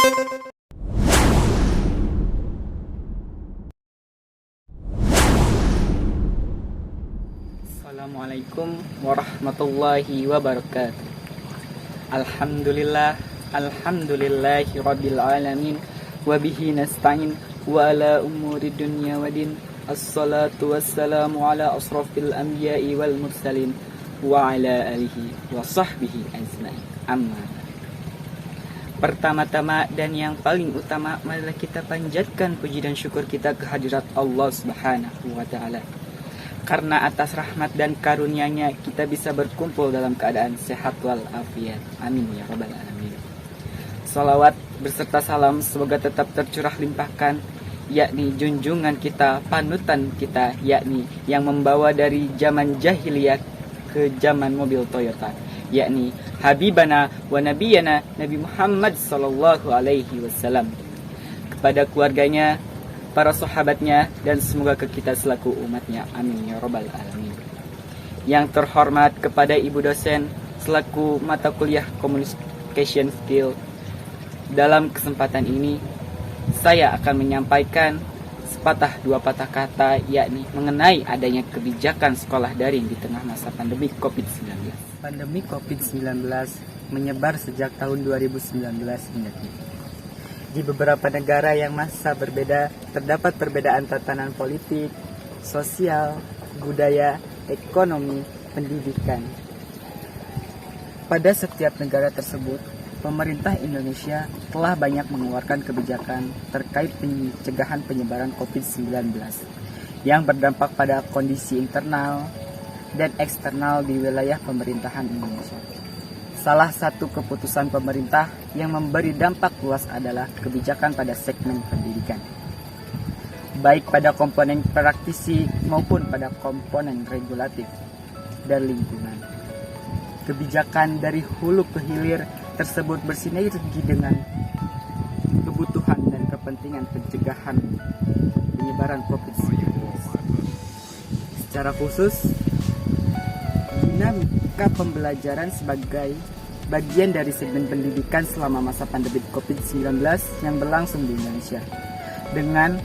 Assalamualaikum warahmatullahi wabarakatuh. Alhamdulillahi rabbil alamin, wabihi nasta'in, wa ala umuri dunya wadin. Assalatu wassalamu ala asrafil anbiya'i wal mursalin, wa ala alihi wa sahbihi ajma'in. Amma. Pertama-tama dan yang paling utama, marilah kita panjatkan puji dan syukur kita kehadirat Allah Subhanahu wa ta'ala. Karena atas rahmat dan karunia-Nya kita bisa berkumpul dalam keadaan sehat walafiat. Amin ya rabbal alamin. Salawat beserta salam semoga tetap tercurah limpahkan, yakni junjungan kita, panutan kita, yakni yang membawa dari zaman jahiliyah ke zaman mobil Toyota, yakni Habibana wa Nabiyana Nabi Muhammad sallallahu alaihi wasallam, kepada keluarganya, para sahabatnya, dan semoga ke kita selaku umatnya. Amin ya rabbal alamin. Yang terhormat kepada ibu dosen selaku mata kuliah Communication Skill, dalam kesempatan ini saya akan menyampaikan sepatah dua patah kata, yakni mengenai adanya kebijakan sekolah daring di tengah masa pandemi COVID-19. Pandemi COVID-19 menyebar sejak tahun 2019 hingga kini. Di beberapa negara yang masa berbeda, terdapat perbedaan tatanan politik, sosial, budaya, ekonomi, pendidikan. Pada setiap negara tersebut, pemerintah Indonesia telah banyak mengeluarkan kebijakan terkait pencegahan penyebaran COVID-19 yang berdampak pada kondisi internal dan eksternal di wilayah pemerintahan Indonesia. Salah satu keputusan pemerintah yang memberi dampak luas adalah kebijakan pada segmen pendidikan, baik pada komponen praktisi maupun pada komponen regulatif dan lingkungan. Kebijakan dari hulu ke hilir tersebut bersinergi dengan kebutuhan dan kepentingan pencegahan penyebaran COVID-19. Secara khusus, dinamika pembelajaran sebagai bagian dari segmen pendidikan selama masa pandemi COVID-19 yang berlangsung di Indonesia, dengan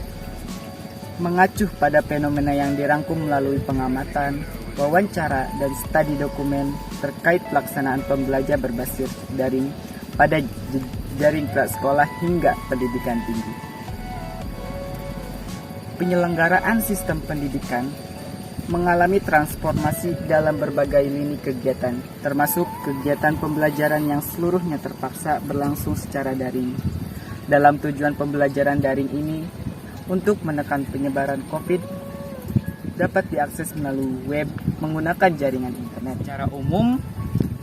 mengacu pada fenomena yang dirangkum melalui pengamatan, wawancara, dan studi dokumen terkait pelaksanaan pembelajaran berbasis daring pada jaring prasekolah hingga pendidikan tinggi. Penyelenggaraan sistem pendidikan mengalami transformasi dalam berbagai lini kegiatan, termasuk kegiatan pembelajaran yang seluruhnya terpaksa berlangsung secara daring. Dalam tujuan pembelajaran daring ini, untuk menekan penyebaran COVID, dapat diakses melalui web menggunakan jaringan internet. Secara umum,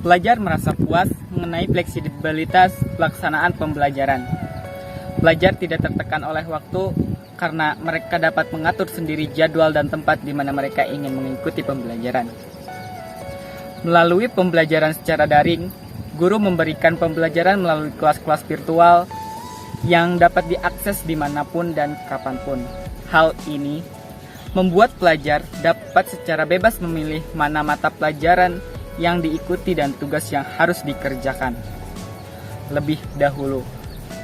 pelajar merasa puas mengenai fleksibilitas pelaksanaan pembelajaran. Pelajar tidak tertekan oleh waktu karena mereka dapat mengatur sendiri jadwal dan tempat di mana mereka ingin mengikuti pembelajaran. Melalui pembelajaran secara daring, guru memberikan pembelajaran melalui kelas-kelas virtual yang dapat diakses dimanapun dan kapanpun. Hal ini membuat pelajar dapat secara bebas memilih mana mata pelajaran yang diikuti dan tugas yang harus dikerjakan. Lebih dahulu,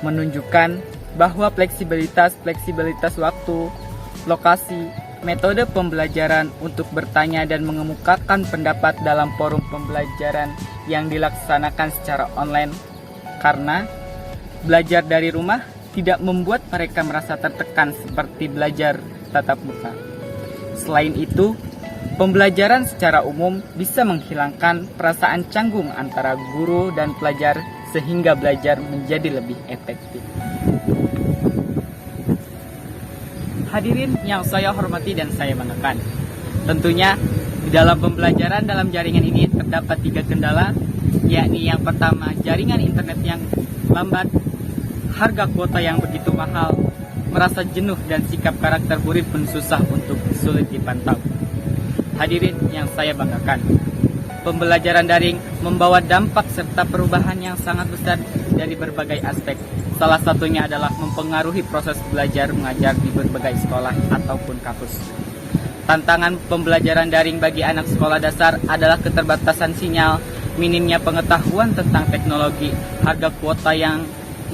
menunjukkan bahwa fleksibilitas waktu, lokasi, metode pembelajaran untuk bertanya dan mengemukakan pendapat dalam forum pembelajaran yang dilaksanakan secara online, karena belajar dari rumah tidak membuat mereka merasa tertekan seperti belajar tatap muka. Selain itu, pembelajaran secara umum bisa menghilangkan perasaan canggung antara guru dan pelajar sehingga belajar menjadi lebih efektif. Hadirin yang saya hormati dan saya banggakan, tentunya di dalam pembelajaran dalam jaringan ini terdapat 3 kendala, yakni yang pertama jaringan internet yang lambat, harga kuota yang begitu mahal, merasa jenuh, dan sikap karakter murid pun susah untuk sulit dipantau. Hadirin yang saya banggakan, pembelajaran daring membawa dampak serta perubahan yang sangat besar dari berbagai aspek. Salah satunya adalah mempengaruhi proses belajar mengajar di berbagai sekolah ataupun kampus. Tantangan pembelajaran daring bagi anak sekolah dasar adalah keterbatasan sinyal, minimnya pengetahuan tentang teknologi, harga kuota yang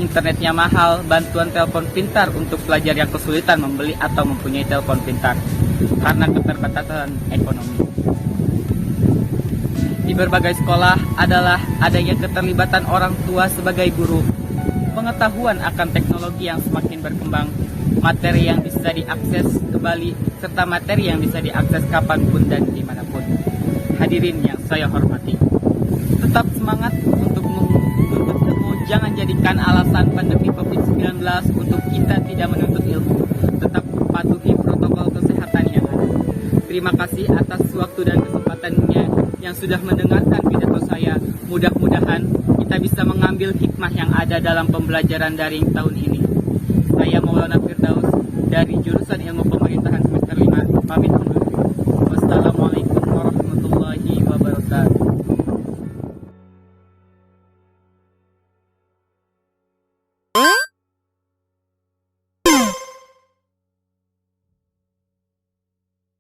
internetnya mahal, bantuan telepon pintar untuk pelajar yang kesulitan membeli atau mempunyai telepon pintar karena keterbatasan ekonomi. Di berbagai sekolah adalah adanya keterlibatan orang tua sebagai guru, pengetahuan akan teknologi yang semakin berkembang, materi yang bisa diakses kembali, serta materi yang bisa diakses kapanpun dan dimanapun. Hadirin yang saya hormati, tetap semangat untuk menuntut ilmu. Jangan jadikan alasan pandemi COVID-19 untuk kita tidak menuntut ilmu. Tetap patuhi protokol kesehatan yang ada. Terima kasih atas waktu dan kesempatannya yang sudah mendengarkan pidato saya. Mudah-mudahan kita bisa mengambil hikmah yang ada dalam pembelajaran daring tahun ini. Saya Maulana Firdaus dari jurusan Ilmu Pemerintahan semester 5, pamit.